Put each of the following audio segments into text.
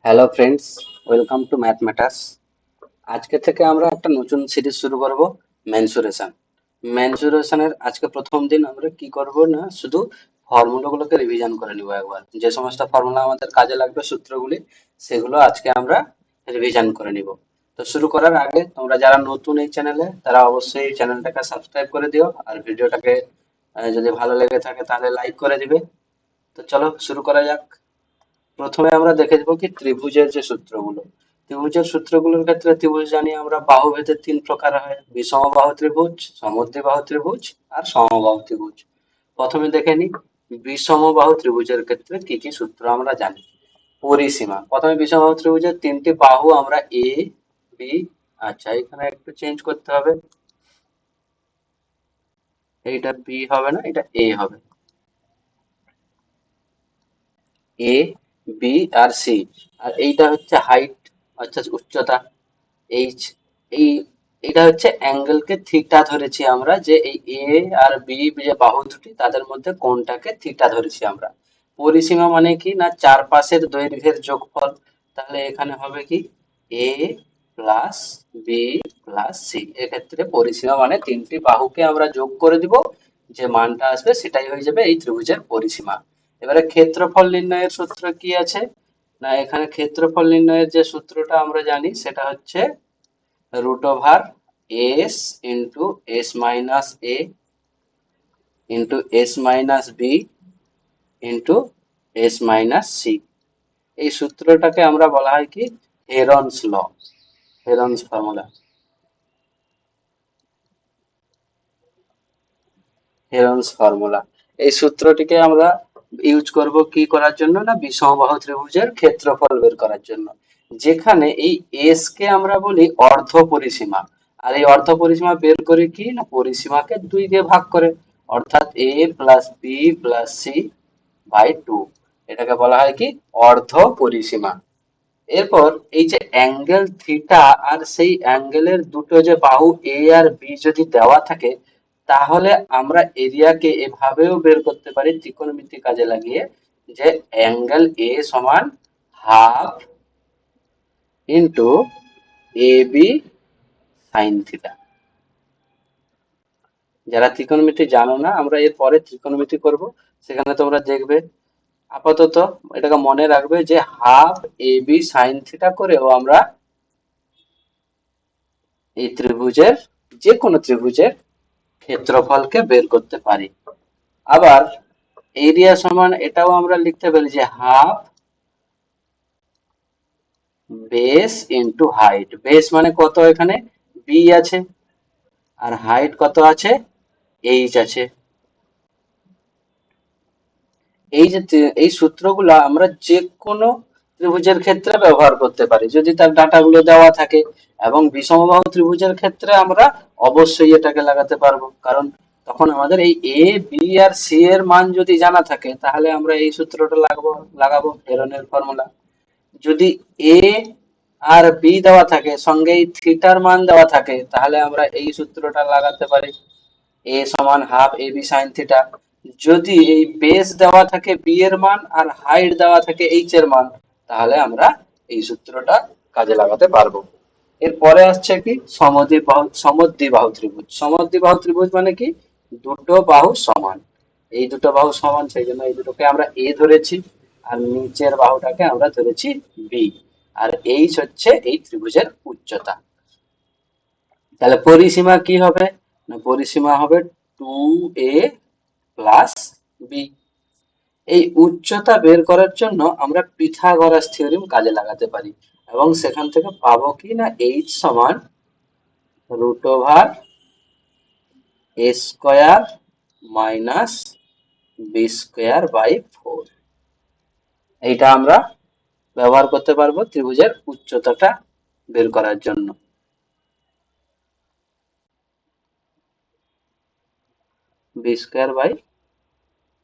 Hello friends, welcome to Mathematus. আজকে থেকে আমরা একটা নতুন সিরিজ শুরু করব, মেনসুরেশন। মেনসুরেশনের আজকে প্রথম দিন আমরা কি করব না, শুধু ফর্মুলাগুলোকে রিভিশন করে নিব একবার। যে সমস্ত ফর্মুলা আমাদের কাজে লাগবে, সূত্রগুলি, সেগুলো আজকে আমরা রিভিশন করে নিব। তো শুরু করার আগে তোমরা যারা নতুন এই চ্যানেলে, তারা অবশ্যই এই চ্যানেলটাকে সাবস্ক্রাইব করে দিও, আর ভিডিওটাকে যদি ভালো লেগে থাকে তাহলে লাইক করে দিবে। তো চলো শুরু করা যাক। প্রথমে আমরা দেখে দেবো কি ত্রিভুজের যে সূত্রগুলো। ত্রিভুজের সূত্রগুলোর ক্ষেত্রে ত্রিভুজ জানি আমরা বাহুভেদের তিন প্রকার হয়: বিষমবাহু ত্রিভুজ, সমদ্বিবাহু ত্রিভুজ আর সমবাহু ত্রিভুজ। প্রথমে দেখে নিই বিষমবাহু ত্রিভুজের ক্ষেত্রে কি কি সূত্র আমরা জানি। পরিসীমা, প্রথমে বিষমবাহু ত্রিভুজের তিনটি বাহু আমরা এ বি, আচ্ছা এখানে একটু চেঞ্জ করতে হবে, এইটা বি হবে না, এটা এ হবে। এ বি আর সি, আর এইটা হচ্ছে হাইট, অর্থাৎ উচ্চতা, এইচ। এই এটা হচ্ছে অ্যাঙ্গেলকে থিটা ধরেছি আমরা, যে এই এ আর বি যে বাহু দুটি তাদের মধ্যে কোণটাকে থিটা ধরেছি আমরা। পরিসীমা মানে কি না, চারপাশের দৈর্ঘ্যের যোগফল। তাহলে এখানে হবে কি এ প্লাস বি প্লাস সি। এক্ষেত্রে পরিসীমা মানে তিনটি বাহুকে আমরা যোগ করে দিব, যে মানটা আসবে সেটাই হয়ে যাবে এই ত্রিভুজের পরিসীমা। এবারে ক্ষেত্রফল নির্ণয়ের সূত্র কি আছে না, এখানে ক্ষেত্রফল নির্ণয়ের যে সূত্রটা আমরা জানি সেটা হচ্ছে root over s into s minus a into s minus b into s minus c। এই সূত্রটাকে আমরা বলা হয় কি হেরনস ল, হেরনস ফর্মুলা, হেরনস ফর্মুলা। এই সূত্রটিকে আমরা ইউজ করব কি করার জন্য না, বিষমবাহু ত্রিভুজের ক্ষেত্রফল বের করার জন্য, যেখানে এই এস কে আমরা বলি অর্ধ পরিসীমা। আর এই অর্ধ পরিসীমা বের করে কি না, পরিসীমাকে দুই দিয়ে ভাগ করে, অর্থাৎ A plus B plus C by two. এটাকে বলা হয় কি অর্ধ পরিসীমা। এরপর এই যে অ্যাঙ্গেল থিটা, আর সেই অ্যাঙ্গেলের দুটো যে বাহু এ আর বি যদি দেওয়া থাকে, তাহলে আমরা এরিয়াকে এভাবেও বের করতে পারি ত্রিকোণমিতি কাজে লাগিয়ে, যে অ্যাঙ্গেল এ সমান half into A B sine theta. যারা ত্রিকোণমিতি জানো না, আমরা এর পরে ত্রিকোণমিতি করব, সেখানে তোমরা দেখবে। আপাতত এটাকে মনে রাখবে যে half A B sine theta করেও আমরা এই ত্রিভুজের, যে কোনো ত্রিভুজের ক্ষেত্রফলকে বের করতে পারি। আবার এরিয়া সমান এটাও আমরা লিখতে পারি যে half base into height. Base মানে কত, এখানে বি আছে, আর হাইট কত আছে, এইচ আছে। এই যে এই সূত্রগুলো আমরা যে কোনো ত্রিভুজের ক্ষেত্রে ব্যবহার করতে পারি যদি তার ডাটাগুলো দেওয়া থাকে। এবং বিষমবাহু ত্রিভুজের ক্ষেত্রে আমরা অবশ্যই এটাকে লাগাতে পারবো, কারণ তখন আমাদের এই এ বি আর সি এর মান যদি জানা থাকে, তাহলে আমরা এই সূত্রটা লাগাবো হেরনের ফর্মুলা। যদি এ আর বি দেওয়া থাকে, সঙ্গে এই থিটার মান দেওয়া থাকে, তাহলে আমরা এই সূত্রটা লাগাতে পারি, এ সমান half A B sine theta. যদি এই বেস দেওয়া থাকে বি এর মান, আর হাইট দেওয়া থাকে এইচ এর মান, তাহলে আমরা এই সূত্রটা কাজে লাগাতে পারবো। এরপরে আসছে কি সমদ্বিবাহু ত্রিভুজ। সমদ্বিবাহু ত্রিভুজ মানে কি দুটো বাহু সমান। এই দুটো বাহু সমান, সেই জন্য এই দুটোকে আমরা এ ধরেছি, আর নিচের বাহুটাকে আমরা ধরেছি বি। আর এইচ হচ্ছে এই ত্রিভুজের উচ্চতা। তাহলে পরিসীমা কি হবে না, পরিসীমা হবে টু এ প্লাস বি। এই উচ্চতা বের করার জন্য আমরা পিথাগোরাস থিওরেম কাজে লাগাতে পারি, এবং সেখান থেকে পাবো কি না এইচ সমান root over A square minus B square by four. এইটা আমরা ব্যবহার করতে পারবো ত্রিভুজের উচ্চতাটা বের করার জন্য। বি স্কোয়ার বাই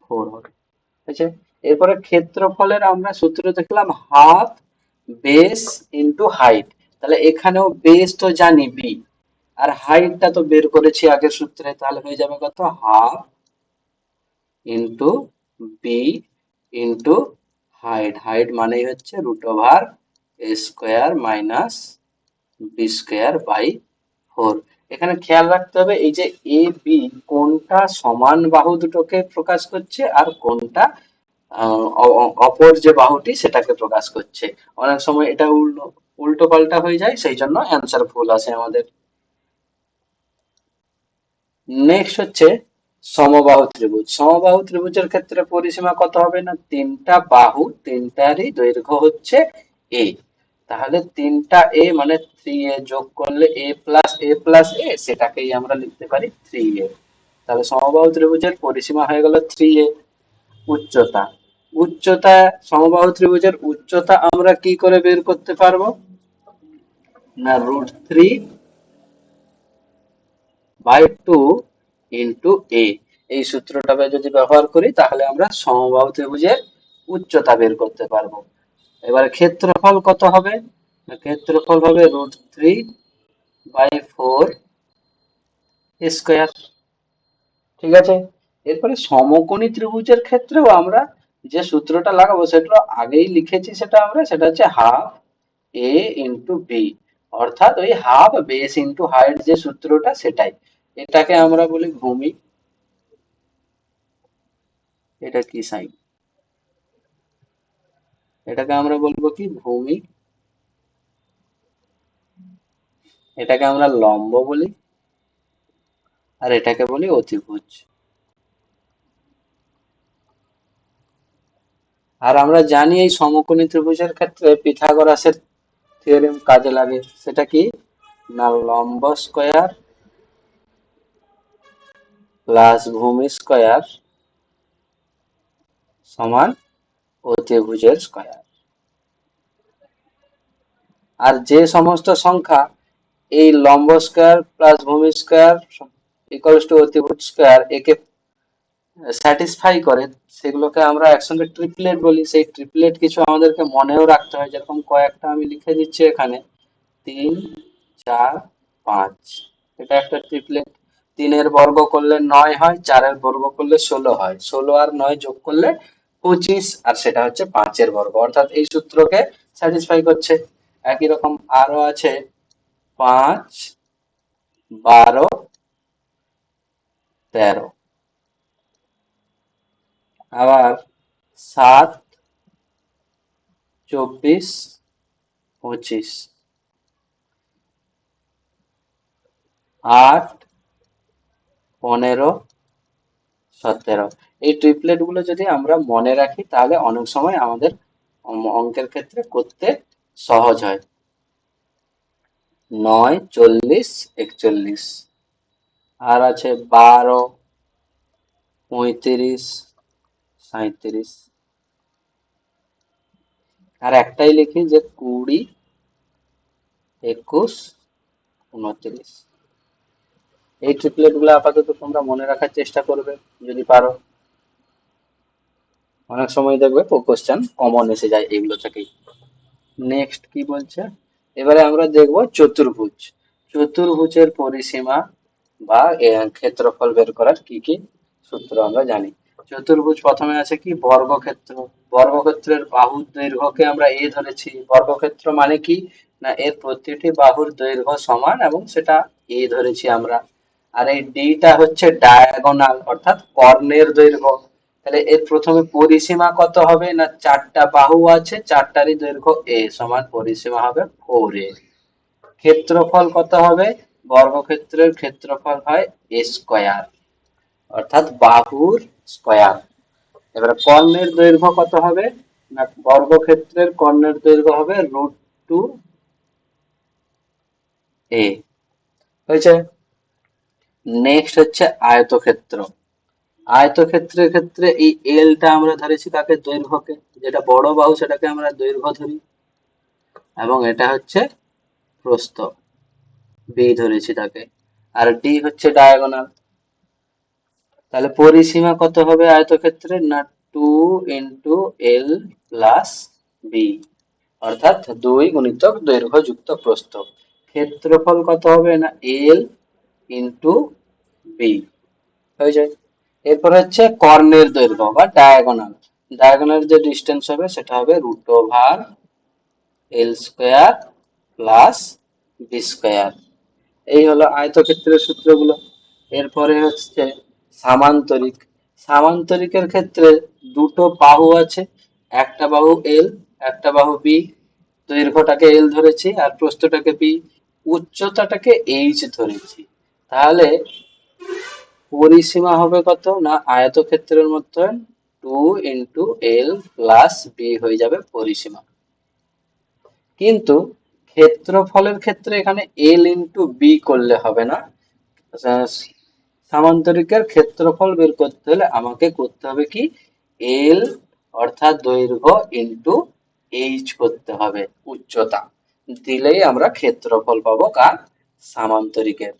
ফোর হবে। আচ্ছা, এরপরে ক্ষেত্রফলের আমরা সূত্র দেখলাম হাফ বেস ইন্টু হাইট। তাহলে এখানেও বেস তো জানি বি, আর হাইটটা তো বের করেছি আগের সূত্রে, তাহলে হয়ে যাবে কত, half into B into height. Height মানেই হচ্ছে root over A square minus B square by 4। এখানে খেয়াল রাখতে হবে এই যে এ বি কোনটা সমান বাহু দুটোকে প্রকাশ করছে আর কোনটা অপর যে বাহুটি সেটাকে প্রকাশ করছে। অনেক সময় এটা উল্টো পাল্টা হয়ে যায়, সেই জন্য অ্যান্সার ভুল আসে আমাদের। নেক্সট হচ্ছে সমবাহু ত্রিভুজ। সমবাহু ত্রিভুজের ক্ষেত্রে পরিসীমা কত হবে না, তিনটা বাহু তিনটারই দৈর্ঘ্য হচ্ছে এ। তাহলে তিনটা এ মানে 3a যোগ করলে a প্লাস এ সেটাকেই আমরা লিখতে পারি 3a। তাহলে সমবাহু ত্রিভুজের পরিসীমা হয়ে গেল 3a। উচ্চতা, উচ্চতা সমবাহু ত্রিভুজের উচ্চতা আমরা কি করে বের করতে পারবো না, √3/2 ইন্টু এ। এই সূত্রটা যদি ব্যবহার করি তাহলে আমরা সমবাহু ত্রিভুজের উচ্চতা বের করতে পারবো। এবারে ক্ষেত্রফল কত হবে, ক্ষেত্রফল হবে √3/4 স্কোয়ার। ঠিক আছে। এরপরে সমকোণী ত্রিভুজের ক্ষেত্রেও আমরা যে সূত্রটা লাগাবো সেটা আগেই লিখেছি, সেটা হচ্ছে হাফ এ ইন্টু বি, অর্থাৎ ওই হাফ বেস ইন্টু হাইট যে সূত্রটা সেটাই। এটাকে আমরা বলি ভূমি। এটা কি সাইন, এটাকে আমরা বলবো কি ভূমি। এটাকে আমরা লম্ব বলি আর এটাকে বলি অতিভুজ। আর আমরা জানি এই সমকোণী ত্রিভুজের ক্ষেত্রে পিথাগোরাসের থিওরেম কাজে লাগে। সেটা কি না, লম্ব স্কয়ার প্লাস ভূমি স্কয়ার সমান অতিভুজের স্কয়ার। আর যে সমস্ত সংখ্যা এই লম্ব স্কয়ার প্লাস ভূমি স্কয়ার ইকুয়ালস টু অতিভুজ স্কয়ার একে স্যাটিসফাই করে সেগুলোকে আমরা একসঙ্গে ট্রিপলেট বলি। সেই ট্রিপলেট কিছু আমাদেরকে মনেও রাখতে হয়, যেরকম কয়েকটা আমি লিখে দিচ্ছি এখানে। 3, 4, 5, এটা একটা ট্রিপলেট। 3-এর বর্গ করলে 9 হয়, 4-এর বর্গ করলে 16 হয়, 16 আর 9 যোগ করলে 25, আর সেটা হচ্ছে 5-এর বর্গ, অর্থাৎ এই সূত্রকে স্যাটিসফাই করছে। একই রকম আরো আছে 5, 12, 13, আবার 7, 24, 25, 8, 15, 17। এই ট্রিপলেট গুলো যদি আমরা মনে রাখি তাহলে অনেক সময় আমাদের অঙ্কের ক্ষেত্রে করতে সহজ হয়। 9, 40, 41, আর আছে 12, 35, 37, আর একটাই লিখি যে 20, 21, 29। এই ট্রিপলেট গুলো আপাতত তোমরা মনে রাখার চেষ্টা করবে যদি পারো। অনেক সময় দেখবে কোশ্চেন কমন এসে যায় এগুলো থেকেই। নেক্সট কি বলছে, এবারে আমরা দেখব চতুর্ভুজ। চতুর্ভুজের পরিসীমা বা ক্ষেত্রফল বের করার কি কি সূত্র আমরা জানি। চতুর্ভুজ প্রথমে আছে কি বর্গক্ষেত্র। বর্গক্ষেত্রের বাহুর দৈর্ঘ্যকে আমরা এ ধরেছি। বর্গক্ষেত্র মানে কি না, এর প্রতিটি বাহুর দৈর্ঘ্য সমান এবং সেটা এ ধরেছি আমরা। আর এই ডিটা হচ্ছে ডায়াগোনাল অর্থাৎ কর্ণের দৈর্ঘ্য। তাহলে এর প্রথমে পরিসীমা কত হবে না, 4টা বাহু আছে, 4টারই দৈর্ঘ্য এ সমান পরিসীমা হবে 4a। ক্ষেত্রফল কত হবে, বর্গক্ষেত্রের ক্ষেত্রফল হয় এ স্কয়ার অর্থাৎ বাহুর স্কয়ার। এবারে কর্ণের দৈর্ঘ্য কত হবে না, বর্গক্ষেত্রের কর্ণের দৈর্ঘ্য হবে √2a। হয়েছে। নেক্সট হচ্ছে আয়তক্ষেত্র। আয়তক্ষেত্রের ক্ষেত্রে এই এলটা আমরা ধরেছি কাকে, দৈর্ঘ্যকে। যেটা বড় বাহু সেটাকে আমরা দৈর্ঘ্য ধরি, এবং এটা হচ্ছে প্রস্থ, বি ধরেছি তাকে। আর ডি হচ্ছে ডায়াগোনাল। তাহলে পরিসীমা কত হবে আয়তক্ষেত্রের না, 2 × L + B, অর্থাৎ 2 গুণিতক দৈর্ঘ্য যুক্ত প্রস্থ। ক্ষেত্রফল কত হবে না, L × B হয়ে যায়। এরপর হচ্ছে কর্ণের দৈর্ঘ্য বা ডায়াগোনাল। ডায়াগোনাল যে ডিস্টেন্স হবে সেটা হবে √/2 এল স্কোয়ার প্লাস বি স্কোয়ার। এই হলো আয়তক্ষেত্রের সূত্রগুলো। এরপরে হচ্ছে সামান্তরিক। সামান্তরিকের ক্ষেত্রে দুটো বাহু আছে, একটা বাহু এল, একটা বাহু বি। দৈর্ঘ্যটাকে এল ধরেছি আর প্রস্থটাকে বি, উচ্চতাটাকে এইচ ধরেছি। তাহলে পরিসীমা হবে কত না, আয়তক্ষেত্রের মতন 2 × L প্লাস বি হয়ে যাবে পরিসীমা। কিন্তু ক্ষেত্রফলের ক্ষেত্রে এখানে এল ইন্টু বি করলে হবে না। সামান্তরিকের ক্ষেত্রফল বের করতে হলে আমাকে করতে হবে কি, এল অর্থাৎ দৈর্ঘ্য ইন্টু এইচ করতে হবে উচ্চতা, দিলেই আমরা ক্ষেত্রফল পাবো কার, সামান্তরিকের।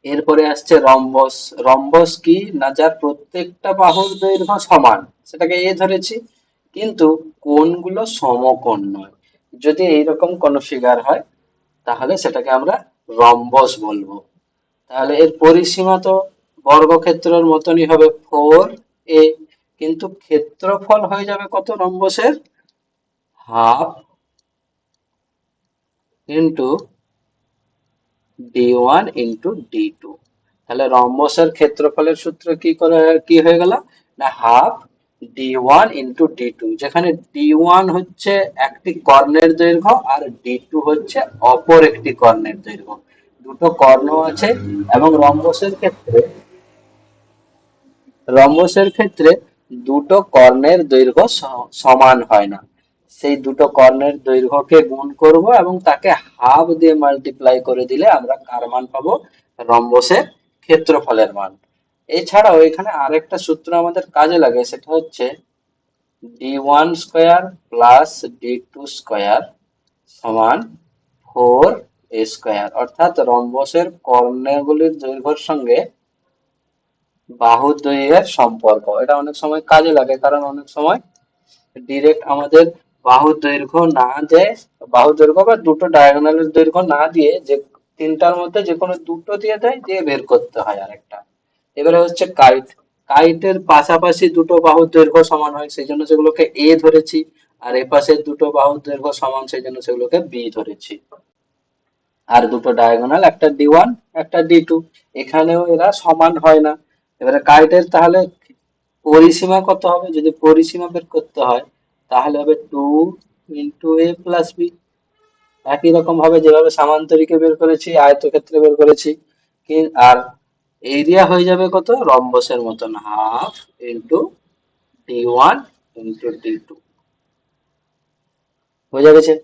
এরপরে আসছে রম্বস। রম্বস কি না, যার প্রত্যেকটা বাহুর দৈর্ঘ্য সমান, সেটাকে এ ধরেছি, কিন্তু কোণগুলো সমকোণ নয়। যদি এইরকম কোন ফিগার হয় তাহলে সেটাকে আমরা রম্বস বলবো। তাহলে এর পরিসীমা তো বর্গক্ষেত্রের মতনই হবে 4a, কিন্তু ক্ষেত্রফল হয়ে যাবে কত রম্বসের, half into d1 into d2। তাহলে রম্বসের ক্ষেত্রফলের সূত্র কি হয়ে গেল না, হাফ d1 ইন্টু d2, যেখানে d1 হচ্ছে একটি কর্ণের দৈর্ঘ্য আর d2 হচ্ছে অপর একটি কর্ণের দৈর্ঘ্য। দুটো কর্ণ আছে এবং রম্বসের ক্ষেত্রে দুটো কর্ণের দৈর্ঘ্য সমান হয় না। সেই দুটো কর্ণের দৈর্ঘ্যকে গুণ করব এবং তাকে হাফ দিয়ে মাল্টিপ্লাই করে দিলে আমরা কার মান পাবো, রম্বসের ক্ষেত্রফলের মান। এছাড়াও এখানে আরেকটা সূত্র আমাদের কাজে লাগে, সেটা হচ্ছে d1 square plus d2 square সমান 4a স্কয়ার, অর্থাৎ রম্বসের কর্ণগুলির দৈর্ঘ্যের সঙ্গে বাহুর দৈর্ঘ্যের সম্পর্ক। এটা অনেক সময় কাজে লাগে, কারণ অনেক সময় ডিরেক্ট আমাদের বাহুর দৈর্ঘ্য না দেয়, বাহুর দৈর্ঘ্য বা দুটো ডায়াগোনালের দৈর্ঘ্য না দিয়ে যে তিনটার মধ্যে যে কোনো দুটো দিয়ে দেয়, দিয়ে বের করতে হয় আরেকটা। এবারে হচ্ছে কাইট। কাইটের পাশাপাশি দুটো বাহুর দৈর্ঘ্য সমান হয়, সেই জন্য সেগুলোকে এ ধরেছি, আর এপাশের দুটো বাহুর দৈর্ঘ্য সমান, সেই জন্য সেগুলোকে বি ধরেছি। আর দুটো ডায়াগোনাল, একটা d1 একটা d2, এখানেও এরা সমান হয় না। এবারে কাইটের তাহলে পরিসীমা কত হবে, যদি পরিসীমা বের করতে হয় তাহলে হবে 2 × a প্লাস বি। একই রকম ভাবে যেভাবে সামান্তরিকে বের করেছি, আয়তক্ষেত্রে বের করেছি, আর এরিয়া হয়ে যাবে কত, রম্বসের মতন, half into d1 into d2 হয়ে যাচ্ছে।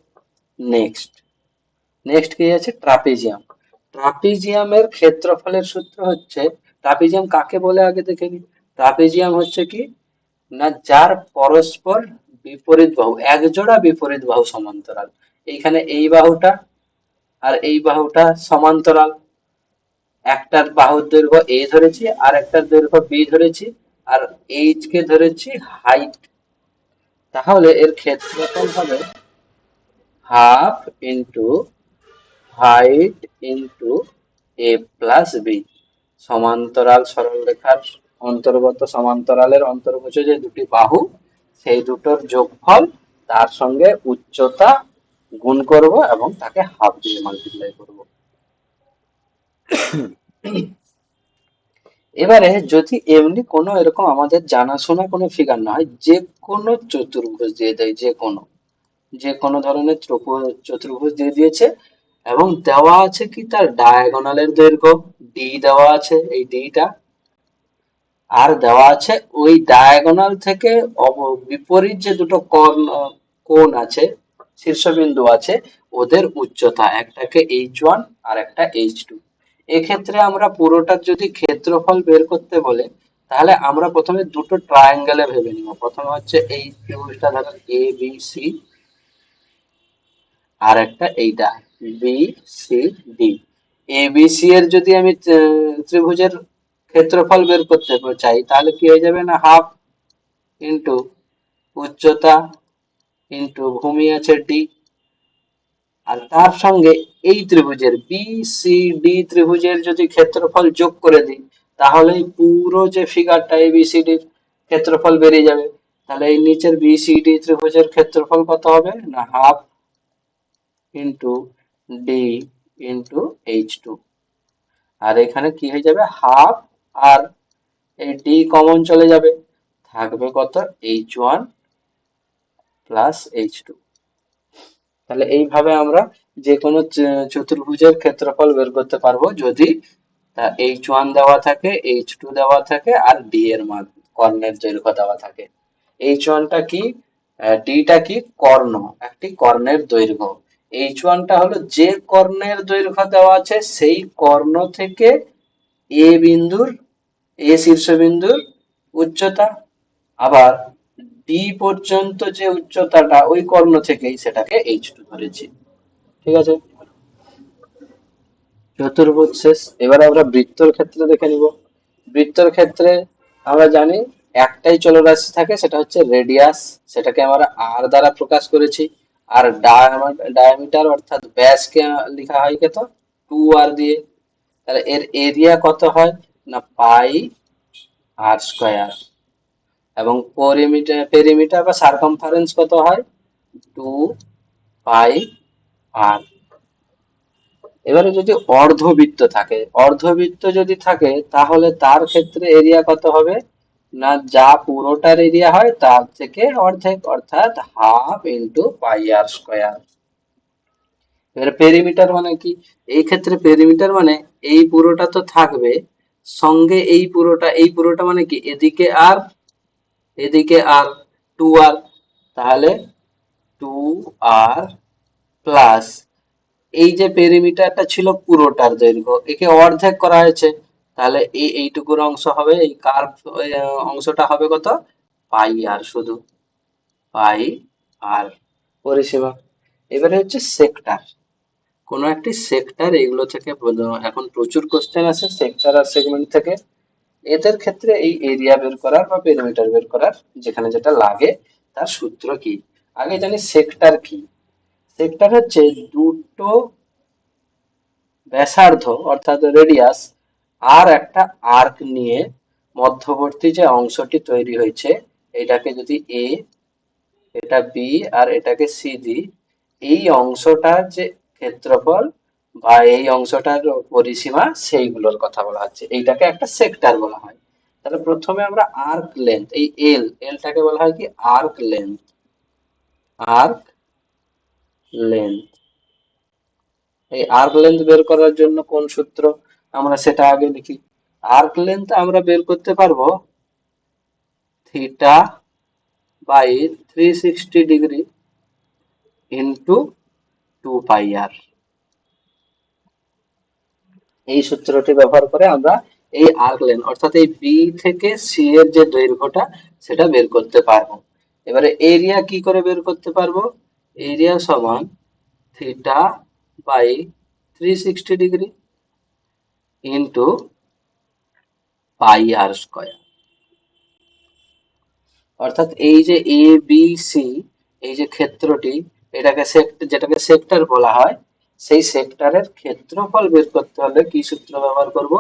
নেক্সট নেক্সট কি আছে, ট্রাপিজিয়াম। ট্রাপিজিয়ামের ক্ষেত্রফলের সূত্র হচ্ছে, ট্রাপিজিয়াম কাকে বলে আগে দেখে নিই। ট্রাপিজিয়াম হচ্ছে কি না, যার পরস্পর বিপরীত বাহু, একজোড়া বিপরীত বাহু সমান্তরাল। এইখানে এই বাহুটা আর এই বাহুটা সমান্তরাল, একটার বাহুর দৈর্ঘ্য এ ধরেছি আর একটার দৈর্ঘ্য বি ধরেছি, আর এইচ কে ধরেছি হাইট। তাহলে এর ক্ষেত্রফল হবে হাফ ইন্টু হাইট ইন্টু এ প্লাস বি। সমান্তরাল সরলরেখার অন্তর্গত সমান্তরালের অন্তর্ভুজ যে দুটি বাহু, সেই দুটোর যোগফল, তার সঙ্গে উচ্চতা গুণ করব এবং তাকে হাফ দিয়ে মাল্টিপ্লাই করব। এবারে যদি এমনি কোনো এরকম আমাদের জানাশোনা কোনো ফিগার না হয়, যে কোনো চতুর্ভুজ দিয়ে দেয়, যে কোনো ধরনের চতুর্ভুজ দিয়ে দিয়েছে এবং দেওয়া আছে কি, তার ডায়াগোনালের দৈর্ঘ্য ডি দেওয়া আছে, এই ডিটা, আর দেওয়া আছে ওই ডায়াগোনাল থেকে বিপরীত যে দুটো কোণ আছে, শীর্ষবিন্দু আছে, ওদের উচ্চতা, একটাকে h1 আর একটা h2। এক্ষেত্রে আমরা পুরোটার যদি ক্ষেত্রফল বের করতে বলে, তাহলে আমরা প্রথমে দুটো ট্রায়াঙ্গেলে ভেবে নিব। প্রথমে হচ্ছে এই ত্রিভুজটা ধরো এ বি সি, আর একটা এইটা B C D. A B C এর যদি আমি ত্রিভুজের ক্ষেত্রফল বের করতে চাই, তাহলে কি হয়ে যাবে না, হাফ ইন্টু উচ্চতা ইন্টু ভূমি আছে ডি, আর তার সঙ্গে এই ত্রিভুজের বি সি ডি ত্রিভুজের যদি ক্ষেত্রফল যোগ করে দিই, তাহলে পুরো যে ফিগারটা এবিসিডির ক্ষেত্রফল বেরিয়ে যাবে। তাহলে এই নিচের বিসিডি ত্রিভুজের ক্ষেত্রফল কত হবে না half into D into H two. আর এখানে কি হয়ে যাবে হাফ, আর এই ডি কমন চলে যাবে, থাকবে কত এইচ 1 প্লাস এইচ 2। তাহলে এইভাবে আমরা যে কোনো চতুর্ভুজের ক্ষেত্রফল বের করতে পারবো যদি এইচ 1 দেওয়া থাকে, এইচ 2 দেওয়া থাকে, আর ডি এর মান কর্ণের দৈর্ঘ্য দেওয়া থাকে। এইচ 1টা কি, ডিটা কি কর্ণ, একটি কর্ণের দৈর্ঘ্য। এইচ 1টা হলো যে কর্ণের দৈর্ঘ্য দেওয়া আছে সেই কর্ণ থেকে এ বিন্দুর, এ শীর্ষবিন্দুর উচ্চতা, আবার ডি পর্যন্ত যে উচ্চতাটা ওই কর্ণ থেকেই সেটাকে এইচ 2 ধরেছি। ঠিক আছে, চতুর্ভুজ শেষ। এবারে আমরা বৃত্তর ক্ষেত্রে দেখে নিব। বৃত্তর ক্ষেত্রে আমরা জানি একটাই চলরাশি থাকে, সেটা হচ্ছে রেডিয়াস, সেটাকে আমরা আর দ্বারা প্রকাশ করেছি। আর ডায়ামিটার অর্থাৎ ব্যাসকে লেখা হয় কত 2r দিয়ে। তাহলে এর এরিয়া কত হয় না পাই আর স্কয়ার, এবং পেরিমিটার বা সারকমফারেন্স কত হয় 2 পাই আর। এবারে যদি অর্ধবৃত্ত থাকে, অর্ধবৃত্ত যদি থাকে তাহলে তার ক্ষেত্রে এরিয়া কত হবে না যা পুরোটার এরিয়া হয় তার থেকে অর্ধেক, অর্থাৎ half into pi r square. এবারে পেরিমিটার মানে কি, এই ক্ষেত্রে পেরিমিটার মানে এই পুরোটা তো থাকবে, সঙ্গে এই পুরোটা, এই পুরোটা মানে কি এদিকে আর এদিকে আর 2r, তাহলে 2r প্লাস এই যে পেরিমিটারটা ছিল পুরোটার দৈর্ঘ্য, একে অর্ধেক করা হয়েছে, তাহলে এইটুকুর অংশ হবে, এই কার্ভ অংশটা হবে কত পাই আর, শুধু পাই আর পরিসীমা। এবারে হচ্ছে সেক্টর, কোনো একটি সেক্টর, এগুলো থেকে এখন প্রচুর কোশ্চেন আসে সেক্টর আর সেগমেন্ট থেকে। এদের ক্ষেত্রে এই এরিয়া বের করার বা পেরিমিটার বের করার যেখানে যেটা লাগে তার সূত্র কি। আগে জানি সেক্টর কি। সেক্টর হচ্ছে দুটো ব্যাসার্ধ অর্থাৎ রেডিয়াস আর একটা আর্ক নিয়ে মধ্যবর্তী যে অংশটি তৈরি হয়েছে, এটাকে যদি এ, এটা বি আর এটাকে সি দিই, এই অংশটার যে ক্ষেত্রফল বা এই অংশটার পরিসীমা সেইগুলোর কথা বলা হচ্ছে, এইটাকে একটা সেক্টর বলা হয়। তাহলে প্রথমে আমরা আর্ক লেন্থ, এই এলটাকে বলা হয় কি আর্ক লেন্থ, আর্ক লেন্থ। এই আর্ক লেন্থ বের করার জন্য কোন সূত্র, আমরা সেটা আগে লিখি। আর্ক লেন্থ আমরা বের করতে পারবো থিটা বাই 360 ডিগ্রি ইন্টু 2 পাই আর। এই সূত্রটি ব্যবহার করে আমরা এই আর্ক লেন্থ অর্থাৎ এই বি থেকে সি এর যে দৈর্ঘ্যটা সেটা বের করতে পারবো। এবারে এরিয়া কি করে বের করতে পারবো, এরিয়া সমান theta by 360 degree into pi r square. অর্থাৎ এই যে এ বি সি, এই যে ক্ষেত্রটি, এটাকে যেটাকে সেক্টর বলা হয়, সেই সেক্টরের ক্ষেত্রফল বের করতে হলে কি সূত্র ব্যবহার করব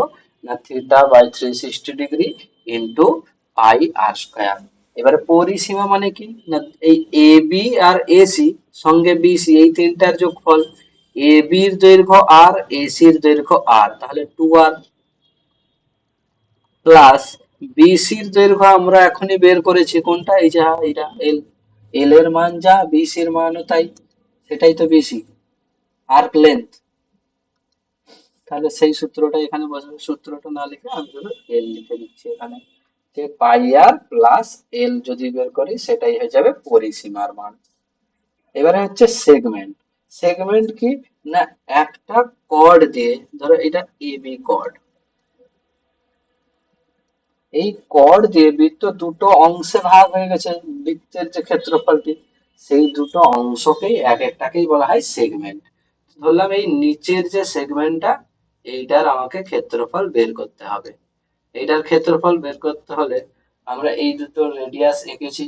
না theta by 360 degree into pi r square. এবারে পরিসীমা মানে কি না এই এ বি আর এসি সঙ্গে বিসি এই তিনটার যোগফল, এ বির দৈর্ঘ্য আর এসির দৈর্ঘ্য আর, তাহলে 2r প্লাস বিসির দৈর্ঘ্য আমরা এখনই বের করেছি কোনটা, এই যে এটা এল, এল এর মান যা বিসির মানও তাই, সেটাই তো বিসি আর্ক লেন্থ। তাহলে সেই সূত্রটা এখানে বসাবো, সূত্রটা না লিখে আমি শুধু এল লিখে দিচ্ছি এখানে, যে পাই আর প্লাস এল যদি বের করি সেটাই হয়ে যাবে পরিসীমার মান। এবারে হচ্ছে সেগমেন্ট। সেগমেন্ট কি না একটা কর্ড দিয়ে, ধরো এটা এবি কর্ড, এই কর্ড দিয়ে বৃত্ত দুটো অংশে ভাগ হয়ে গেছে, বৃত্তের যে ক্ষেত্রফলটি সেই দুটো অংশকেই এক একটাকেই বলা হয় সেগমেন্ট। ধরলাম এই নিচের যে সেগমেন্টটা, এইটার আমাকে ক্ষেত্রফল বের করতে হবে। এইটার ক্ষেত্রফল বের করতে হলে আমরা এই দুটো রেডিয়াস এঁকেছি,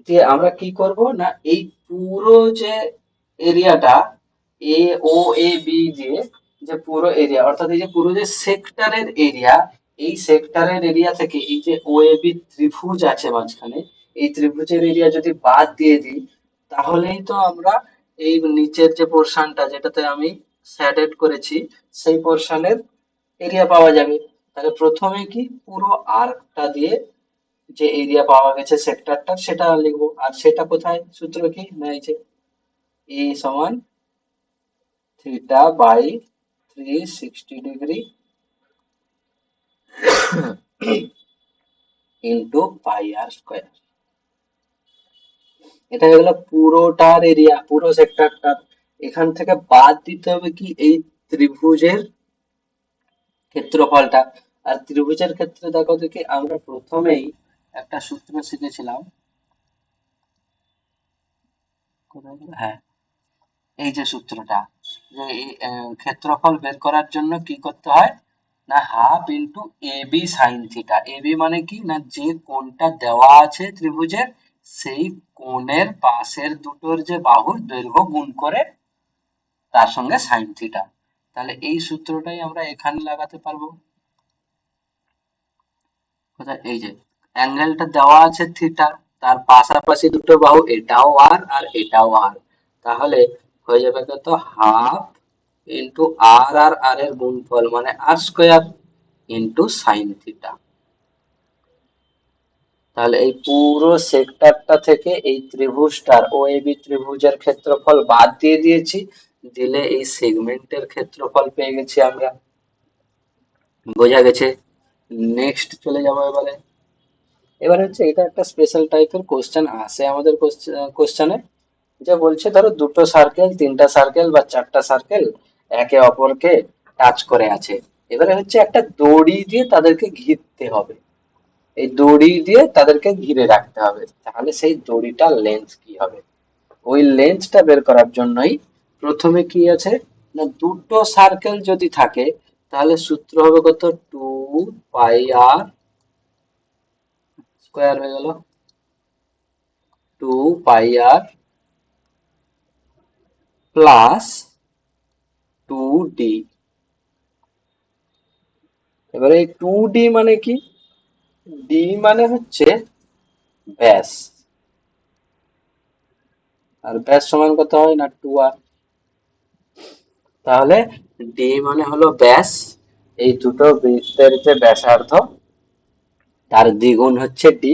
দিয়ে আমরা কি করব না এই পুরো যে এরিয়াটা এ ও এ বি দিয়ে, যে পুরো এরিয়া অর্থাৎ এই যে পুরো যে সেক্টরের এরিয়া, এই সেক্টরের এরিয়া থেকে এই যে ওএবি ত্রিভুজ আছে মাঝখানে, এই ত্রিভুজের এরিয়া যদি বাদ দিয়ে দিই, তাহলেই তো আমরা এই নিচের যে পোর্শনটা যেটাতে আমি শ্যাডেড করেছি সেই পোর্শনের এরিয়া পাওয়া যাবে। তাহলে প্রথমে কি পুরো আর্কটা দিয়ে যে এরিয়া পাওয়া গেছে সেক্টরটা সেটা লিখবো, আর সেটা কোথায়, সূত্র কি না এই যে এ সমান theta by 360 degree into pi r square. এটা হয়ে গেল পুরোটার এরিয়া, পুরো সেক্টরটার। এখান থেকে বাদ দিতে হবে কি এই ত্রিভুজের ক্ষেত্রফলটা। আর ত্রিভুজের ক্ষেত্রে দেখো দেখি আমরা প্রথমেই একটা সূত্র শিখেছিলাম, কোথায় গেল? হ্যাঁ, এই যে সূত্রটা, যে এই ক্ষেত্রফল বের করার জন্য কি করতে হয় না, half into A B sine theta. A B মানে কি না, যে কোণটা দেওয়া আছে ত্রিভুজের সেই কোণের পাশের দুটোর যে বাহুর দৈর্ঘ্য গুণ করে তার সঙ্গে সাইন থিটা। তাহলে এই সূত্রটাই আমরা এখানে লাগাতে পারবো। কোথায়, এই যে অ্যাঙ্গেলটা দেওয়া আছে থিটা, তার পাশাপাশি দুটো বাহু এটাও আর আর এটাও আর, তাহলে হয়ে যাবে কত, হাফ ইন্টু আর আর আর এর গুণফল মানে আর স্কোয়ার ইন্টু সাইন থিটা। তাহলে এই পুরো সেক্টরটা থেকে এই ত্রিভুজটার ও এ বি ত্রিভুজের ক্ষেত্রফল বাদ দিয়ে দিয়েছি, দিলে এই সেগমেন্টের ক্ষেত্রফল পেয়ে গেছি আমরা। বোঝা গেছে? নেক্সট চলে যাবো এবারে। এবার হচ্ছে এটা একটা স্পেশাল টাইপের কোশ্চেন আসে আমাদের কোশ্চেনে, যে বলছে ধরো দুটো সার্কেল, তিনটা সার্কেল বা চারটা সার্কেল একে অপরকে টাচ করে আছে। এবারে হচ্ছে একটা দড়ি দিয়ে তাদেরকে ঘিরতে হবে, এই দড়ি দিয়ে তাদেরকে ঘিরে রাখতে হবে, তাহলে সেই দড়িটার লেন্থ কি হবে। ওই লেন্থটা বের করার জন্যই প্রথমে কি আছে না, দুটো সার্কেল যদি থাকে তাহলে সূত্র হবে কত, 2 পাই আর স্কোয়ার হয়ে গেল, 2 পাই আর প্লাস 2d। এবারে এই 2d মানে কি, ডি মানে হচ্ছে ব্যাস, আর ব্যাস সমান কত হয় না, 2r। তাহলে ডি মানে হলো ব্যাস, এই দুটো বৃত্তের যে ব্যাসার্ধ তার দ্বিগুণ হচ্ছে ডি,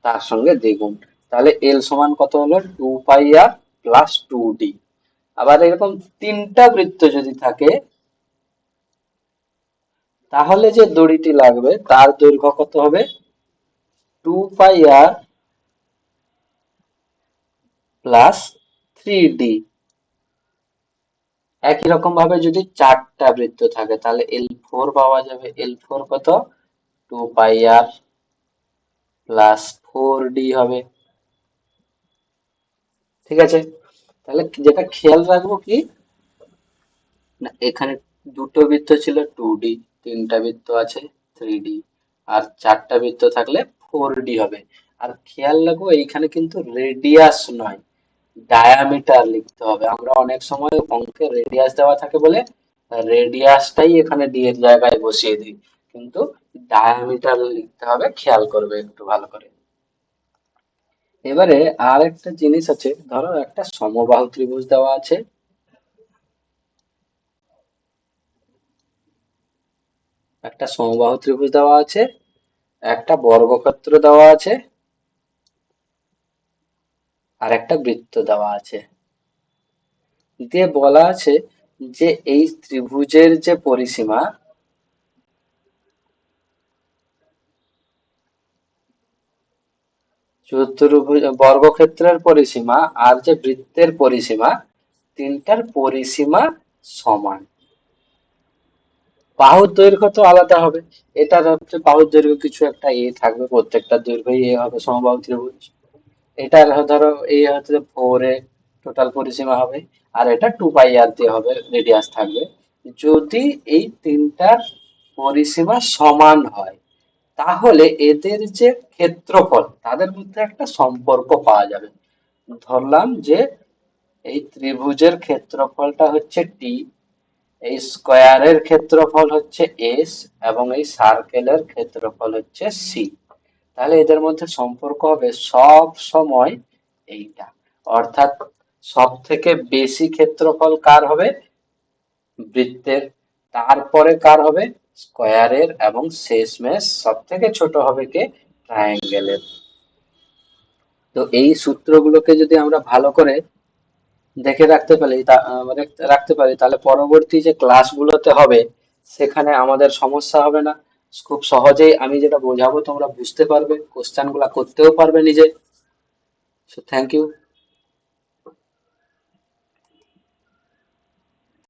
তার সঙ্গে দ্বিগুণ। তাহলে এল সমান কত হলো, 2 পাই আর প্লাস 2d। আবার এরকম তিনটা বৃত্ত যদি থাকে তাহলে যে দড়িটি লাগবে তার দৈর্ঘ্য কত হবে, 2 পাই আর প্লাস 3d। একই রকম ভাবে যদি চারটা বৃত্ত থাকে তাহলে L4 পাওয়া যাবে, L4 কত, 2 পাই আর প্লাস 4d হবে। ঠিক আছে? তাহলে যেটা খেয়াল রাখবো কি না, এখানে দুটো বৃত্ত ছিল 2d, তিনটা বৃত্ত আছে 3d, আর চারটা বৃত্ত থাকলে 4d হবে। আর খেয়াল রাখবো এইখানে কিন্তু রেডিয়াস নয়, ডায়ামিটার লিখতে হবে। আমরা অনেক সময় অঙ্কে রেডিয়াস দেওয়া থাকে বলে রেডিয়াসটাই এখানে ডি এর জায়গায় বসিয়ে দিই, কিন্তু ডায়ামিটার লিখতে হবে, খেয়াল করবে একটু ভালো করে। এবারে আর একটা জিনিস আছে, ধরো একটা সমবাহু ত্রিভুজ দেওয়া আছে, একটা সমবাহু ত্রিভুজ দেওয়া আছে, একটা বর্গক্ষেত্র দেওয়া আছে, আর একটা বৃত্ত দেওয়া আছে। দিয়ে বলা আছে যে এই ত্রিভুজের যে পরিসীমা, চতুর্ভুজ বর্গক্ষেত্রের পরিসীমা আর যে বৃত্তের পরিসীমা, তিনটার পরিসীমা সমান। বাহুর দৈর্ঘ্য তো আলাদা হবে, এটার হচ্ছে বাহুর দৈর্ঘ্য কিছু একটা এ থাকবে, প্রত্যেকটা দৈর্ঘ্যই এ হবে সমবাহু ত্রিভুজ। এটার ধরো এই হচ্ছে 4 এ টোটাল পরিসীমা হবে, আর এটা 2 পাই আর দিয়ে হবে, রেডিয়াস থাকবে। যদি এই তিনটার পরিসীমা সমান হয় তাহলে এদের যে ক্ষেত্রফল তাদের মধ্যে একটা সম্পর্ক পাওয়া যাবে। ধরলাম যে এই ত্রিভুজের ক্ষেত্রফলটা হচ্ছে টি, এই স্কোয়ারের ক্ষেত্রফল হচ্ছে এস এবং এই সার্কেলের ক্ষেত্রফল হচ্ছে সি। তাহলে এদের মধ্যে সম্পর্ক হবে সব সময় এইটা, অর্থাৎ সব থেকে বেশি ক্ষেত্রফল কার হবে? বৃত্তের। তারপরে কার হবে? স্কোয়ারের। এবং শেষমেশ সব থেকে ছোট হবে কে? ট্রায়াঙ্গেলের। তো এই সূত্রগুলোকে যদি আমরা ভালো করে দেখে রাখতে পারি, তাহলে পরবর্তী যে ক্লাসগুলোতে হবে সেখানে আমাদের সমস্যা হবে না। খুব সহজেই আমি যেটা বোঝাবো তোমরা বুঝতে পারবে, কোশ্চেন গুলা করতেও পারবে নিজে। So thank you.